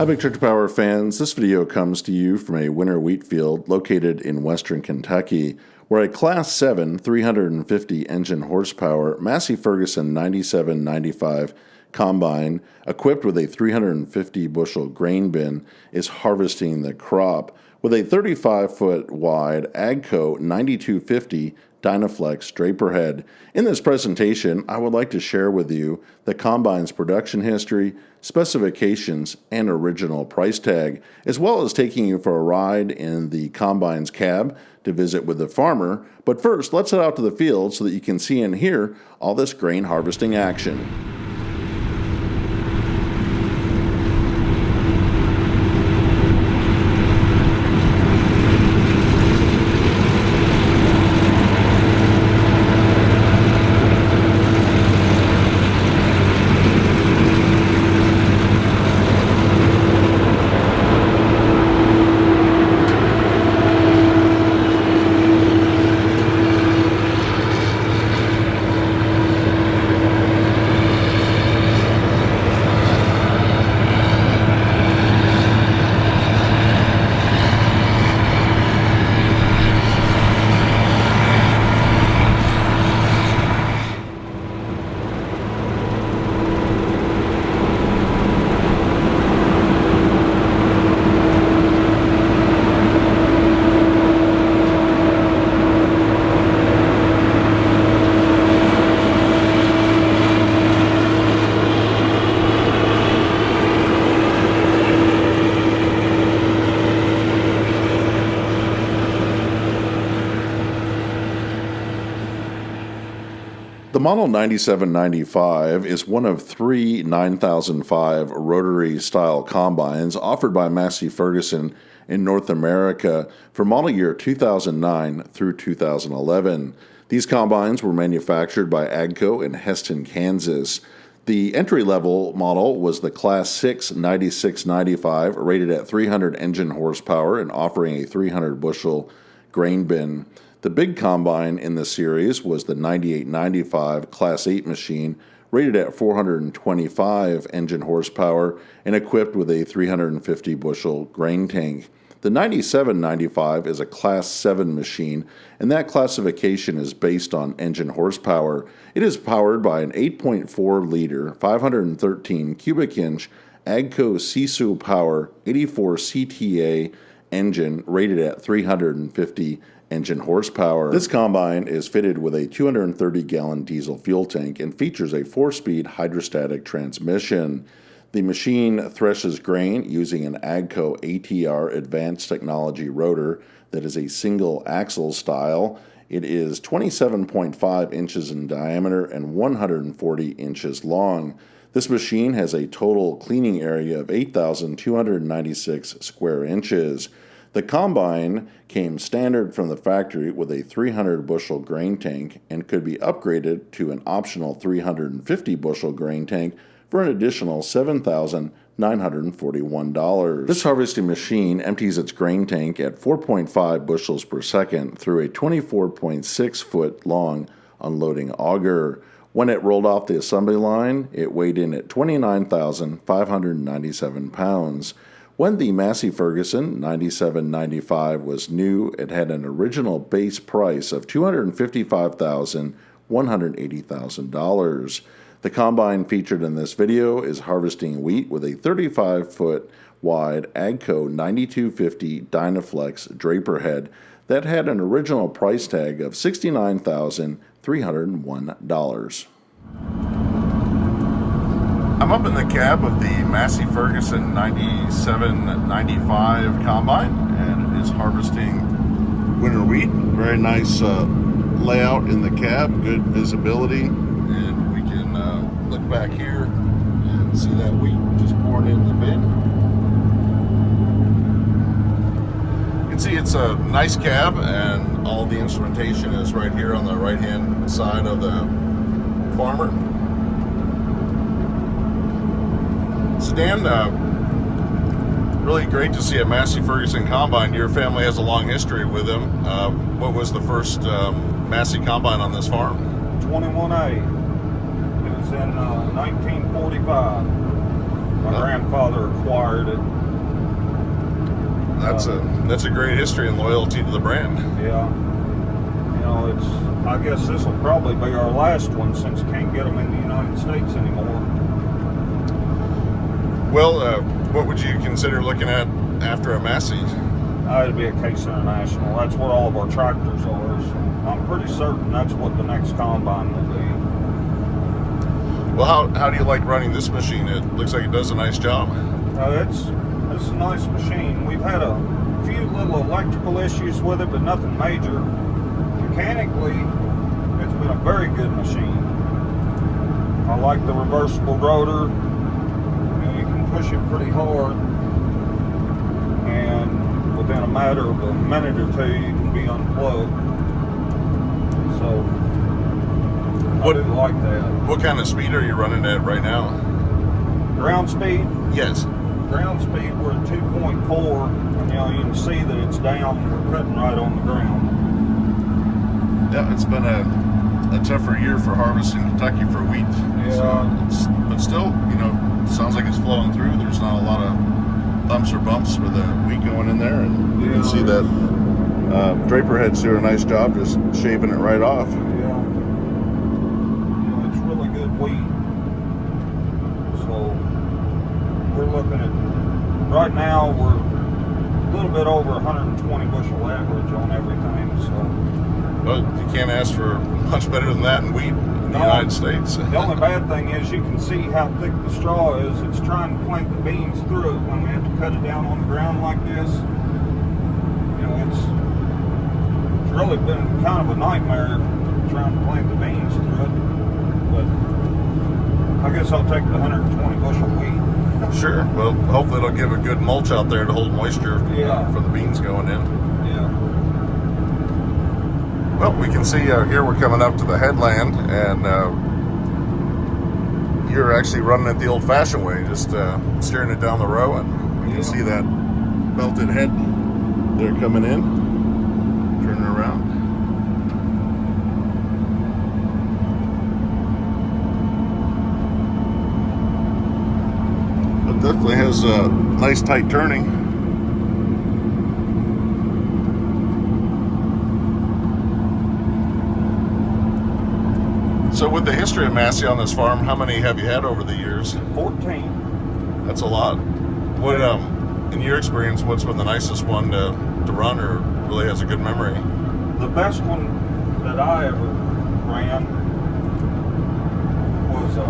Hi, Big Tractor Power fans. This video comes to you from a winter wheat field located in western Kentucky, where a Class 7 350 engine horsepower Massey Ferguson 9795 combine equipped with a 350 bushel grain bin is harvesting the crop with a 35-foot wide AGCO 9250 Dynaflex Draper Head. In this presentation, I would like to share with you the combine's production history, specifications, and original price tag, as well as taking you for a ride in the combine's cab to visit with the farmer. But first, let's head out to the field so that you can see and hear all this grain harvesting action. The model 9795 is one of three 9005 rotary-style combines offered by Massey Ferguson in North America for model year 2009 through 2011. These combines were manufactured by AGCO in Heston, Kansas. The entry-level model was the Class 6 9695, rated at 300 engine horsepower and offering a 300-bushel grain bin. The big combine in the series was the 9895 Class 8 machine, rated at 425 engine horsepower and equipped with a 350 bushel grain tank. The 9795 is a Class 7 machine, and that classification is based on engine horsepower. It is powered by an 8.4 liter, 513 cubic inch AGCO Sisu Power 84 CTA engine, rated at 350 engine horsepower. This combine is fitted with a 230-gallon diesel fuel tank and features a 4-speed hydrostatic transmission. The machine threshes grain using an AGCO ATR advanced technology rotor that is a single axle style. It is 27.5 inches in diameter and 140 inches long. This machine has a total cleaning area of 8,296 square inches. The combine came standard from the factory with a 300 bushel grain tank and could be upgraded to an optional 350 bushel grain tank for an additional $7,941. This harvesting machine empties its grain tank at 4.5 bushels per second through a 24.6 foot long unloading auger. When it rolled off the assembly line, it weighed in at 29,597 pounds. When the Massey Ferguson 9795 was new, it had an original base price of $255,180,000. The combine featured in this video is harvesting wheat with a 35-foot wide AGCO 9250 Dynaflex Draper Head that had an original price tag of $69,301. I'm up in the cab of the Massey Ferguson 9795 combine, and it is harvesting winter wheat. Very nice layout in the cab, good visibility, and we can look back here and see that wheat just pouring into the bin. You can see it's a nice cab, and all the instrumentation is right here on the right-hand side of the farmer. So Dan, really great to see a Massey Ferguson combine. Your family has a long history with them. What was the first Massey combine on this farm? 21A. It was in 1945. My grandfather acquired it. That's a great history and loyalty to the brand. Yeah. You know, I guess this will probably be our last one since can't get them in the United States anymore. Well, what would you consider looking at after a Massey? It'd be a Case International. That's what all of our tractors are. So I'm pretty certain that's what the next combine will be. Well, how do you like running this machine? It looks like it does a nice job. It's a nice machine. We've had a few little electrical issues with it, but nothing major. Mechanically, it's been a very good machine. I like the reversible rotor. You can push it pretty hard, and within a matter of a minute or two, you can be unplugged. So, I do like that. What kind of speed are you running at right now? Ground speed? Yes. Ground speed, we're at 2.4, and you can see that it's down. We're cutting right on the ground. Yeah, it's been a tougher year for harvesting Kentucky for wheat. Yeah. So but still, sounds like it's flowing through. There's not a lot of bumps or bumps with the wheat going in there, and you can see that Draper Head's doing a nice job just shaving it right off. Yeah. It's really good wheat. So we're looking at, right now we're a little bit over 120 bushel average on everything. So. Well, you can't ask for much better than that in wheat in the United States. The only bad thing is you can see how thick the straw is. It's trying to plant the beans through it when we have to cut it down on the ground like this. It's really been kind of a nightmare trying to plant the beans through it. But I guess I'll take the 120 bushel wheat. Sure. Well, hopefully it'll give a good mulch out there to hold moisture for the beans going in. Yeah. Well, we can see here we're coming up to the headland, and you're actually running it the old-fashioned way, just steering it down the row, and you can see that belted head there coming in, turning around. It definitely has a nice tight turning. So with the history of Massey on this farm, how many have you had over the years? 14. That's a lot. What, in your experience, what's been the nicest one to run, or really has a good memory? The best one that I ever ran was a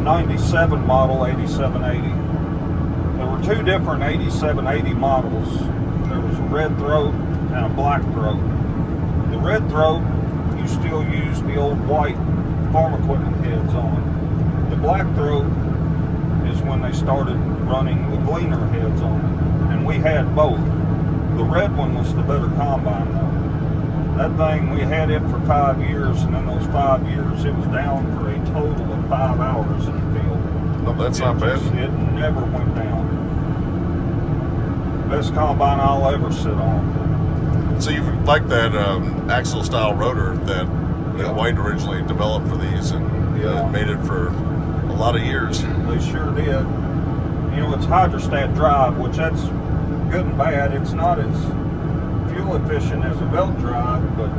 97 model 8780. There were two different 8780 models. There was a red throat and a black throat. The red throat, you still use the old white farm equipment heads on it. The black throat is when they started running the gleaner heads on it, and we had both. The red one was the better combine though. That thing, we had it for 5 years, and in those 5 years it was down for a total of 5 hours in the field. No, that's not bad. It never went down. Best combine I'll ever sit on. So you like that axle style rotor that White originally developed for these, and made it for a lot of years. They sure did. It's hydrostat drive, which that's good and bad. It's not as fuel efficient as a belt drive, but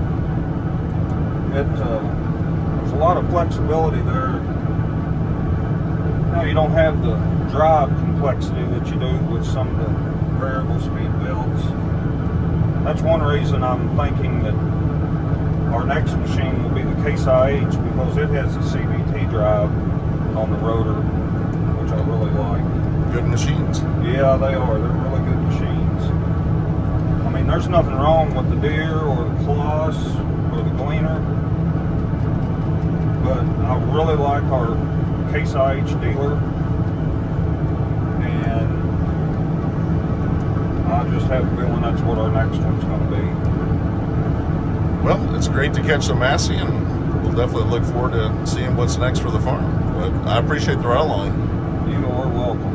there's a lot of flexibility there. You don't have the drive complexity that you do with some of the variable speed belts. That's one reason I'm thinking that our next machine will be the Case IH, because it has a CVT drive on the rotor, which I really like. Good machines. Yeah, they are. They're really good machines. I mean, there's nothing wrong with the Deere or the Coloss or the Gleaner, but I really like our Case IH dealer, and I just have a feeling that's what our next one's going to be. Well, it's great to catch the Massey, and we'll definitely look forward to seeing what's next for the farm. But I appreciate the ride along. You are welcome.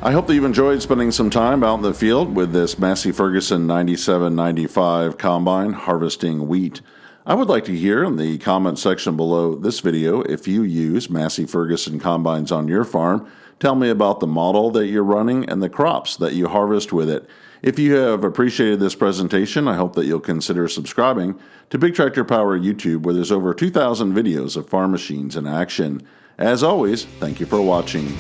I hope that you've enjoyed spending some time out in the field with this Massey Ferguson 9795 combine harvesting wheat. I would like to hear in the comment section below this video if you use Massey Ferguson combines on your farm. Tell me about the model that you're running and the crops that you harvest with it. If you have appreciated this presentation, I hope that you'll consider subscribing to Big Tractor Power YouTube, where there's over 2,000 videos of farm machines in action. As always, thank you for watching.